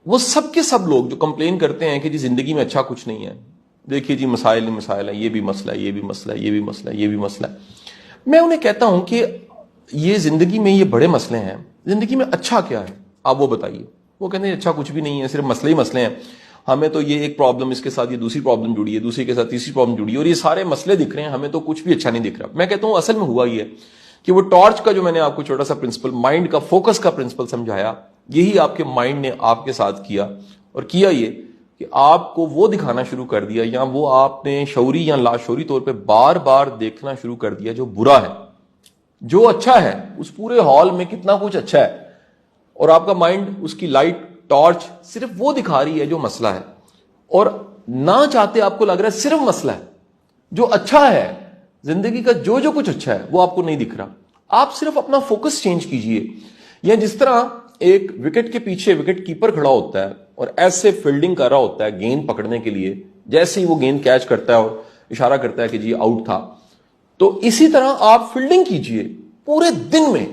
وہ سب کے سب لوگ جو کمپلین کرتے ہیں کہ جی زندگی میں اچھا کچھ نہیں ہے، دیکھیے جی مسائل ہی مسائل ہیں، یہ بھی مسئلہ ہے، یہ بھی مسئلہ ہے، یہ بھی مسئلہ ہے، یہ بھی مسئلہ ہے، میں انہیں کہتا ہوں کہ یہ زندگی میں یہ بڑے مسئلے ہیں، زندگی میں اچھا کیا ہے آپ وہ بتائیے۔ وہ کہتے ہیں اچھا کچھ بھی نہیں ہے، صرف مسئلے ہی مسئلے ہیں، ہمیں تو یہ ایک پرابلم، اس کے ساتھ یہ دوسری پرابلم جڑی ہے، دوسری کے ساتھ تیسری پرابلم جڑی ہے، اور یہ سارے مسئلے دکھ رہے ہیں، ہمیں تو کچھ بھی اچھا نہیں دکھ رہا۔ میں کہتا ہوں اصل میں ہوا یہ ہے کہ وہ ٹارچ کا جو میں نے آپ کو چھوٹا سا پرنسپل، مائنڈ کا فوکس کا پرنسپل سمجھایا، یہی آپ کے مائنڈ نے آپ کے ساتھ کیا، اور کیا یہ کہ آپ کو وہ دکھانا شروع کر دیا، یا وہ آپ نے شعوری یا لاشعوری طور پہ بار بار دیکھنا شروع کر دیا جو برا ہے، جو اچھا ہے اس پورے ہال میں کتنا کچھ اچھا ہے، اور آپ کا مائنڈ اس کی لائٹ ٹارچ صرف وہ دکھا رہی ہے جو مسئلہ ہے، اور نہ چاہتے آپ کو لگ رہا ہے صرف مسئلہ ہے، جو اچھا ہے زندگی کا جو جو کچھ اچھا ہے وہ آپ کو نہیں دکھ رہا۔ آپ صرف اپنا فوکس چینج کیجئے، یا جس طرح ایک وکٹ کے پیچھے وکٹ کیپر کھڑا ہوتا ہے اور ایسے فیلڈنگ کر رہا ہوتا ہے گیند پکڑنے کے لیے، جیسے ہی وہ گیند کیچ کرتا ہے اور اشارہ کرتا ہے کہ جی آؤٹ تھا، تو اسی طرح آپ فیلڈنگ کیجئے پورے دن میں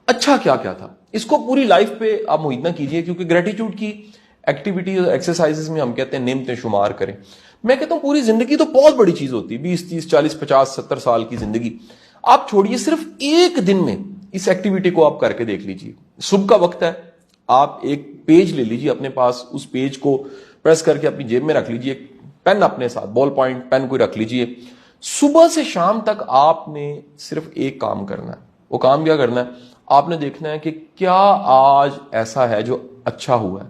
اچھا کیا کیا تھا، اس کو پوری لائف پہ آپ محیط کیجئے، کیونکہ گریٹیٹیوڈ کی ایکٹیویٹیز اور ایکسرسائزز میں ہم کہتے ہیں نعمتیں شمار کریں۔ میں کہتا ہوں پوری زندگی تو بہت بڑی چیز ہوتی ہے، 20 30 40 50 70 سال کی زندگی، آپ چھوڑیے صرف ایک دن میں اس ایکٹیویٹی کو آپ کر کے دیکھ لیجیے۔ صبح کا وقت ہے، آپ ایک پیج لے لیجیے اپنے پاس، اس پیج کو پریس کر کے اپنی جیب میں رکھ لیجیے، پین اپنے ساتھ، بال پوائنٹ پین کوئی رکھ لیجیے، صبح سے شام تک آپ نے صرف ایک کام کرنا ہے۔ وہ کام کیا کرنا ہے؟ آپ نے دیکھنا ہے کہ کیا آج ایسا ہے جو اچھا ہوا ہے،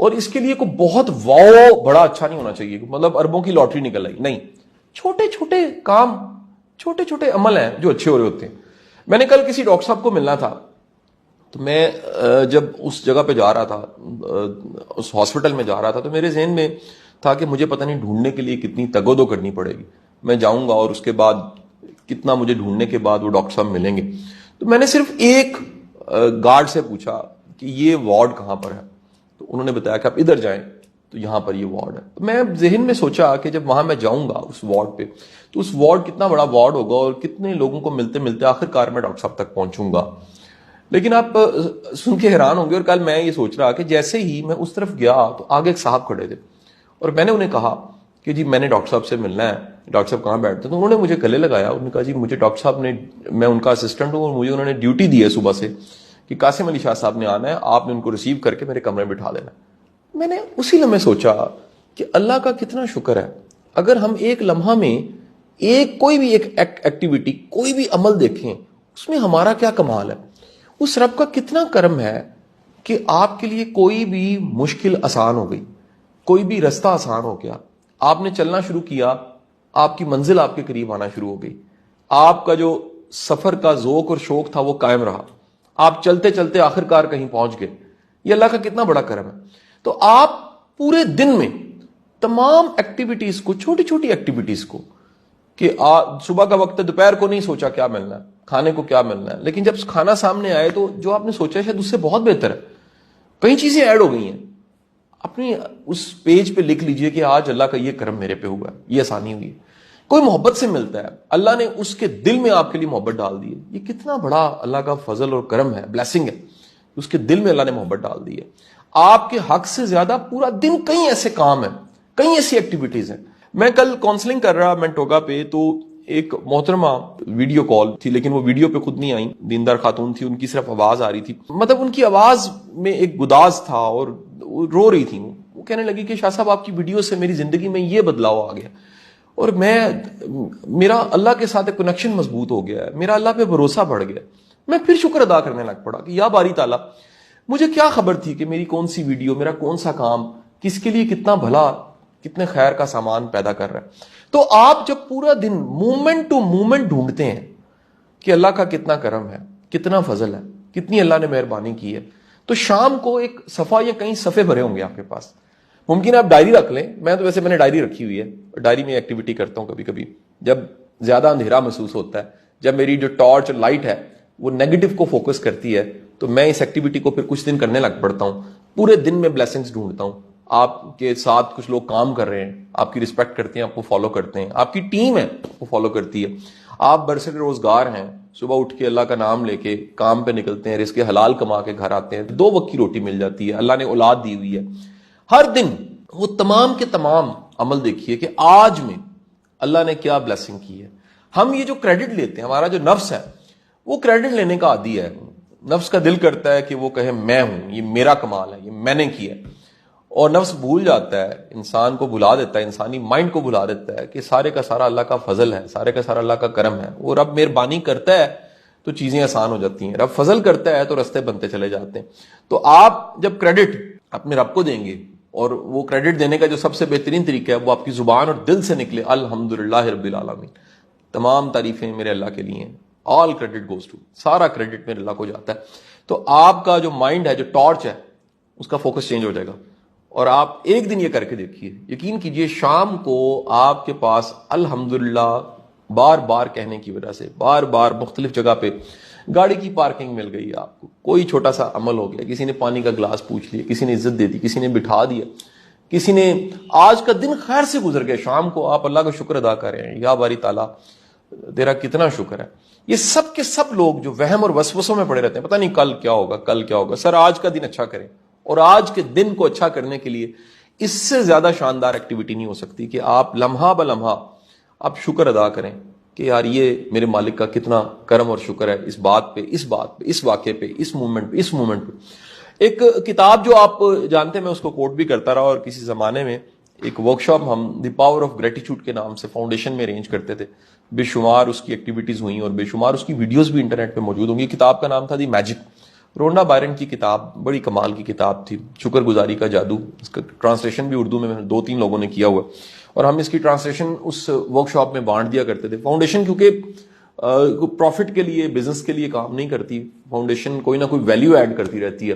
اور اس کے لیے کوئی بہت واو بڑا اچھا نہیں ہونا چاہیے، مطلب اربوں کی لاٹری نکل آئی، نہیں، چھوٹے چھوٹے کام، چھوٹے چھوٹے عمل ہیں جو اچھے ہو رہے ہوتے ہیں۔ میں نے کل کسی ڈاکٹر صاحب کو ملنا تھا، تو میں جب اس جگہ پہ جا رہا تھا، اس ہاسپٹل میں جا رہا تھا، تو میرے ذہن میں تھا کہ مجھے پتہ نہیں ڈھونڈنے کے لیے کتنی تگودو کرنی پڑے گی، میں جاؤں گا اور اس کے بعد کتنا مجھے ڈھونڈنے کے بعد وہ ڈاکٹر صاحب ملیں گے۔ تو میں نے صرف ایک گارڈ سے پوچھا کہ یہ وارڈ کہاں پر ہے، تو انہوں نے بتایا کہ آپ ادھر جائیں تو یہاں پر یہ وارڈ ہے۔ تو میں ذہن میں سوچا کہ جب وہاں میں جاؤں گا اس وارڈ پہ، تو اس وارڈ کتنا بڑا وارڈ ہوگا، اور کتنے لوگوں کو ملتے ملتے آخر کار میں ڈاکٹر صاحب تک پہنچوں گا۔ لیکن آپ سن کے حیران ہوں گے، اور کل میں یہ سوچ رہا کہ جیسے ہی میں اس طرف گیا تو آگے ایک صاحب کھڑے تھے، اور میں نے انہیں کہا کہ جی میں نے ڈاکٹر صاحب سے ملنا ہے، ڈاکٹر صاحب کہاں بیٹھتے ہیں؟ تو انہوں نے مجھے گلے لگایا، انہوں نے کہا جی مجھے ڈاکٹر صاحب نے، میں ان کا اسسٹنٹ ہوں، اور مجھے انہوں نے ڈیوٹی دی ہے صبح سے کہ قاسم علی شاہ صاحب نے آنا ہے، آپ نے ان کو ریسیو کر کے میرے کمرے میں بٹھا دینا۔ میں نے اسی لمحے سوچا کہ اللہ کا کتنا شکر ہے، اگر ہم ایک لمحہ میں کوئی بھی ایک ایکٹیویٹی، کوئی بھی عمل دیکھیں، اس میں ہمارا کیا کمال ہے، اس رب کا کتنا کرم ہے کہ آپ کے لیے کوئی بھی مشکل آسان ہو گئی، کوئی بھی رستہ آسان ہو گیا، آپ نے چلنا شروع کیا، آپ کی منزل آپ کے قریب آنا شروع ہو گئی، آپ کا جو سفر کا ذوق اور شوق تھا وہ قائم رہا، آپ چلتے چلتے آخر کار کہیں پہنچ گئے۔ یہ اللہ کا کتنا بڑا کرم ہے۔ تو آپ پورے دن میں تمام ایکٹیویٹیز کو، چھوٹی چھوٹی ایکٹیویٹیز کو، کہ صبح کا وقت ہے، دوپہر کو نہیں سوچا کیا ملنا ہے، کھانے کو کیا ملنا ہے، لیکن جب کھانا سامنے آئے تو جو آپ نے سوچا شاید اس سے بہت بہتر ہے، کئی چیزیں ایڈ ہو گئی ہیں، اپنی اس پیج پہ لکھ لیجئے کہ آج اللہ کا یہ کرم میرے پہ ہوا ہے، یہ آسانی ہوئی ہے۔ کوئی محبت سے ملتا ہے، اللہ نے اس کے دل میں آپ کے لیے محبت ڈال دی ہے، یہ کتنا بڑا اللہ کا فضل اور کرم ہے، بلیسنگ ہے، اس کے دل میں اللہ نے محبت ڈال دی ہے۔ آپ کے حق سے زیادہ پورا دن کئی ایسے کام ہیں، کئی ایسی ایکٹیویٹیز ہیں۔ میں کل کاؤنسلنگ کر رہا مینٹوگا پہ، تو ایک محترمہ ویڈیو کال تھی، لیکن وہ ویڈیو پہ خود نہیں آئیں، دیندار خاتون تھی، ان کی صرف آواز آ رہی تھی، مطلب ان کی آواز میں ایک گداز تھا، اور رو رہی تھی، وہ کہنے لگی کہ شاہ صاحب آپ کی ویڈیو سے میری زندگی میں یہ بدلاؤ آ گیا، اور میرا اللہ کے ساتھ ایک کنیکشن مضبوط ہو گیا ہے، میرا اللہ پہ بھروسہ بڑھ گیا۔ میں پھر شکر ادا کرنے لگ پڑا کہ یا باری تعالیٰ، مجھے کیا خبر تھی کہ میری کون سی ویڈیو، میرا کون سا کام کس کے لیے کتنا بھلا، کتنے خیر کا سامان پیدا کر رہا ہے۔ تو آپ جب پورا دن مومنٹ ٹو مومنٹ ڈھونڈتے ہیں کہ اللہ کا کتنا کرم ہے، کتنا فضل ہے، کتنی اللہ نے مہربانی کی ہے، تو شام کو ایک صفحہ یا کئی صفحے بھرے ہوں گے آپ کے پاس۔ ممکن ہے آپ ڈائری رکھ لیں، میں تو ویسے میں نے ڈائری رکھی ہوئی ہے، ڈائری میں ایکٹیویٹی کرتا ہوں کبھی کبھی، جب زیادہ اندھیرا محسوس ہوتا ہے، جب میری جو ٹارچ اور لائٹ ہے وہ نیگیٹو کو فوکس کرتی ہے، تو میں اس ایکٹیویٹی کو پھر کچھ دن کرنے لگ پڑتا ہوں، پورے دن میں بلیسنگز ڈھونڈتا ہوں۔ آپ کے ساتھ کچھ لوگ کام کر رہے ہیں، آپ کی رسپیکٹ کرتے ہیں، آپ کو فالو کرتے ہیں، آپ کی ٹیم ہے وہ فالو کرتی ہے، آپ برسر روزگار ہیں, صبح اٹھ کے اللہ کا نام لے کے کام پہ نکلتے ہیں, رزق حلال کما کے گھر آتے ہیں, 2 وقت کی روٹی مل جاتی ہے, اللہ نے اولاد دی ہوئی ہے, ہر دن وہ تمام کے تمام عمل دیکھیے کہ آج میں اللہ نے کیا بلیسنگ کی ہے. ہم یہ جو کریڈٹ لیتے ہیں, ہمارا جو نفس ہے وہ کریڈٹ لینے کا عادی ہے. نفس کا دل کرتا ہے کہ وہ کہے میں ہوں, یہ میرا کمال ہے, یہ میں نے کیا ہے, اور نفس بھول جاتا ہے, انسان کو بھلا دیتا ہے, انسانی مائنڈ کو بھلا دیتا ہے کہ سارے کا سارا اللہ کا فضل ہے, سارے کا سارا اللہ کا کرم ہے. وہ رب مہربانی کرتا ہے تو چیزیں آسان ہو جاتی ہیں, رب فضل کرتا ہے تو رستے بنتے چلے جاتے ہیں. تو آپ جب کریڈٹ اپنے رب کو دیں گے, اور وہ کریڈٹ دینے کا جو سب سے بہترین طریقہ ہے وہ آپ کی زبان اور دل سے نکلے, الحمدللہ رب العالمین, تمام تعریفیں میرے اللہ کے لیے ہیں, آل کریڈٹ گوز ٹو, سارا کریڈٹ میرے اللہ کو جاتا ہے. تو آپ کا جو مائنڈ ہے, جو ٹارچ ہے, اس کا فوکس چینج ہو جائے گا. اور آپ ایک دن یہ کر کے دیکھیے, یقین کیجئے شام کو آپ کے پاس الحمدللہ بار بار کہنے کی وجہ سے, بار بار مختلف جگہ پہ گاڑی کی پارکنگ مل گئی آپ کو, کوئی چھوٹا سا عمل ہو گیا, کسی نے پانی کا گلاس پوچھ لیا, کسی نے عزت دے دی, کسی نے بٹھا دیا, کسی نے آج کا دن خیر سے گزر گیا, شام کو آپ اللہ کا شکر ادا کر رہے ہیں, یا باری تعالیٰ تیرا کتنا شکر ہے. یہ سب کے سب لوگ جو وہم اور وسوسوں میں پڑے رہتے ہیں, پتہ نہیں کل کیا ہوگا, کل کیا ہوگا. سر آج کا دن اچھا کریں, اور آج کے دن کو اچھا کرنے کے لیے اس سے زیادہ شاندار ایکٹیویٹی نہیں ہو سکتی کہ آپ لمحہ بلمحہ آپ شکر ادا کریں کہ یار یہ میرے مالک کا کتنا کرم اور شکر ہے, اس بات پہ, اس بات پہ, اس واقعے پہ, اس مومنٹ پہ, اس مومنٹ پہ. ایک کتاب جو آپ جانتے ہیں, میں اس کو کوٹ بھی کرتا رہا, اور کسی زمانے میں ایک ورکشاپ ہم دی پاور آف گریٹیچیوڈ کے نام سے فاؤنڈیشن میں ارینج کرتے تھے. بے شمار اس کی ایکٹیویٹیز ہوئیں اور بے شمار اس کی ویڈیوز بھی انٹرنیٹ پہ موجود ہوں گی. کتاب کا نام تھا دی میجک, رونڈا بائرن کی کتاب, بڑی کمال کی کتاب تھی, شکر گزاری کا جادو. اس کا ٹرانسلیشن بھی اردو میں 2-3 لوگوں نے کیا ہوا, اور ہم اس کی ٹرانسلیشن اس ورکشاپ میں بانٹ دیا کرتے تھے. فاؤنڈیشن کیونکہ پروفٹ کے لیے, بزنس کے لیے کام نہیں کرتی, فاؤنڈیشن کوئی نہ کوئی ویلیو ایڈ کرتی رہتی ہے,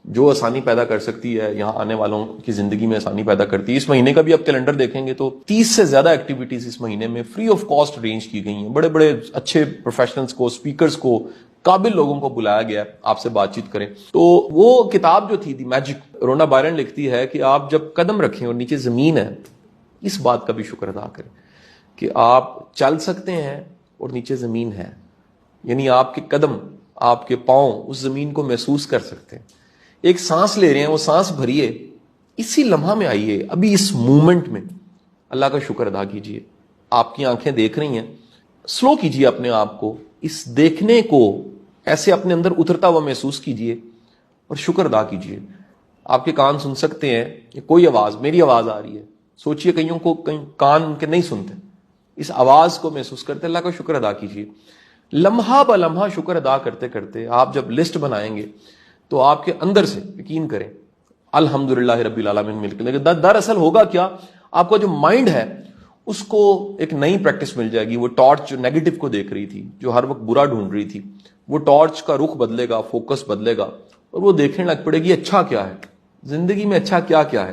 جو آسانی پیدا کر سکتی ہے, یہاں آنے والوں کی زندگی میں آسانی پیدا کرتی ہے. اس مہینے کا بھی آپ کیلنڈر دیکھیں گے تو 30 سے زیادہ ایکٹیویٹیز اس مہینے میں فری آف کاسٹ ارینج کی گئی ہیں. بڑے بڑے اچھے پروفیشنلز کو, اسپیکرز کو, قابل لوگوں کو بلایا گیا آپ سے بات چیت کریں. تو وہ کتاب جو تھی دی میجک, رونڈا بائرن لکھتی ہے کہ آپ جب قدم رکھیں اور نیچے زمین ہے, اس بات کا بھی شکر ادا کریں کہ آپ چل سکتے ہیں اور نیچے زمین ہے, یعنی آپ کے قدم, آپ کے پاؤں اس زمین کو محسوس کر سکتے ہیں. ایک سانس لے رہے ہیں, وہ سانس بھریے, اسی لمحہ میں آئیے, ابھی اس مومنٹ میں اللہ کا شکر ادا کیجئے. آپ کی آنکھیں دیکھ رہی ہیں, سلو کیجئے اپنے آپ کو, اس دیکھنے کو ایسے اپنے اندر اترتا ہوا محسوس کیجئے اور شکر ادا کیجئے. آپ کے کان سن سکتے ہیں کہ کوئی آواز, میری آواز آ رہی ہے, سوچئے کئیوں کو کہیں کان کے نہیں سنتے, اس آواز کو محسوس کرتے اللہ کا شکر ادا کیجئے. لمحہ بہ لمحہ شکر ادا کرتے کرتے آپ جب لسٹ بنائیں گے تو آپ کے اندر سے, یقین کریں, الحمدللہ رب العالمین مل کے, لیکن دراصل ہوگا کیا, آپ کا جو مائنڈ ہے اس کو ایک نئی پریکٹس مل جائے گی. وہ ٹارچ جو نیگیٹو کو دیکھ رہی تھی, جو ہر وقت برا ڈھونڈ رہی تھی, وہ ٹارچ کا رخ بدلے گا, فوکس بدلے گا, اور وہ دیکھنے لگ پڑے گی اچھا کیا ہے زندگی میں, اچھا کیا کیا ہے.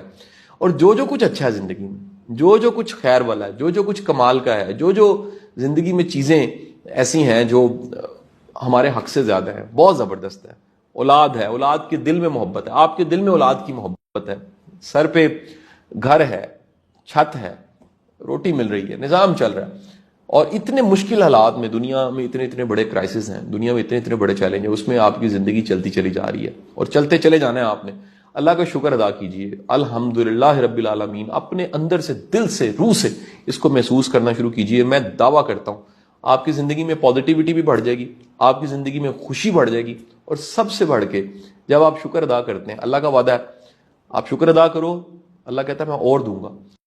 اور جو کچھ اچھا ہے زندگی میں, جو کچھ خیر والا ہے, جو کچھ کمال کا ہے, جو زندگی میں چیزیں ایسی ہیں جو ہمارے حق سے زیادہ ہیں, بہت زبردست ہے. اولاد ہے, اولاد کے دل میں محبت ہے, آپ کے دل میں اولاد کی محبت ہے, سر پہ گھر ہے, چھت ہے, روٹی مل رہی ہے, نظام چل رہا ہے. اور اتنے مشکل حالات میں, دنیا میں اتنے بڑے کرائسس ہیں, دنیا میں اتنے بڑے چیلنج ہیں, اس میں آپ کی زندگی چلتی چلی جا رہی ہے, اور چلتے چلے جانا ہے آپ نے. اللہ کا شکر ادا کیجئے, الحمدللہ رب العالمین, اپنے اندر سے, دل سے, روح سے اس کو محسوس کرنا شروع کیجئے. میں دعویٰ کرتا ہوں آپ کی زندگی میں پازیٹیوٹی بھی بڑھ جائے گی, آپ کی زندگی میں خوشی بڑھ جائے گی, اور سب سے بڑھ کے جب آپ شکر ادا کرتے ہیں, اللہ کا وعدہ ہے آپ شکر ادا کرو, اللہ کہتا ہے میں اور دوں گا.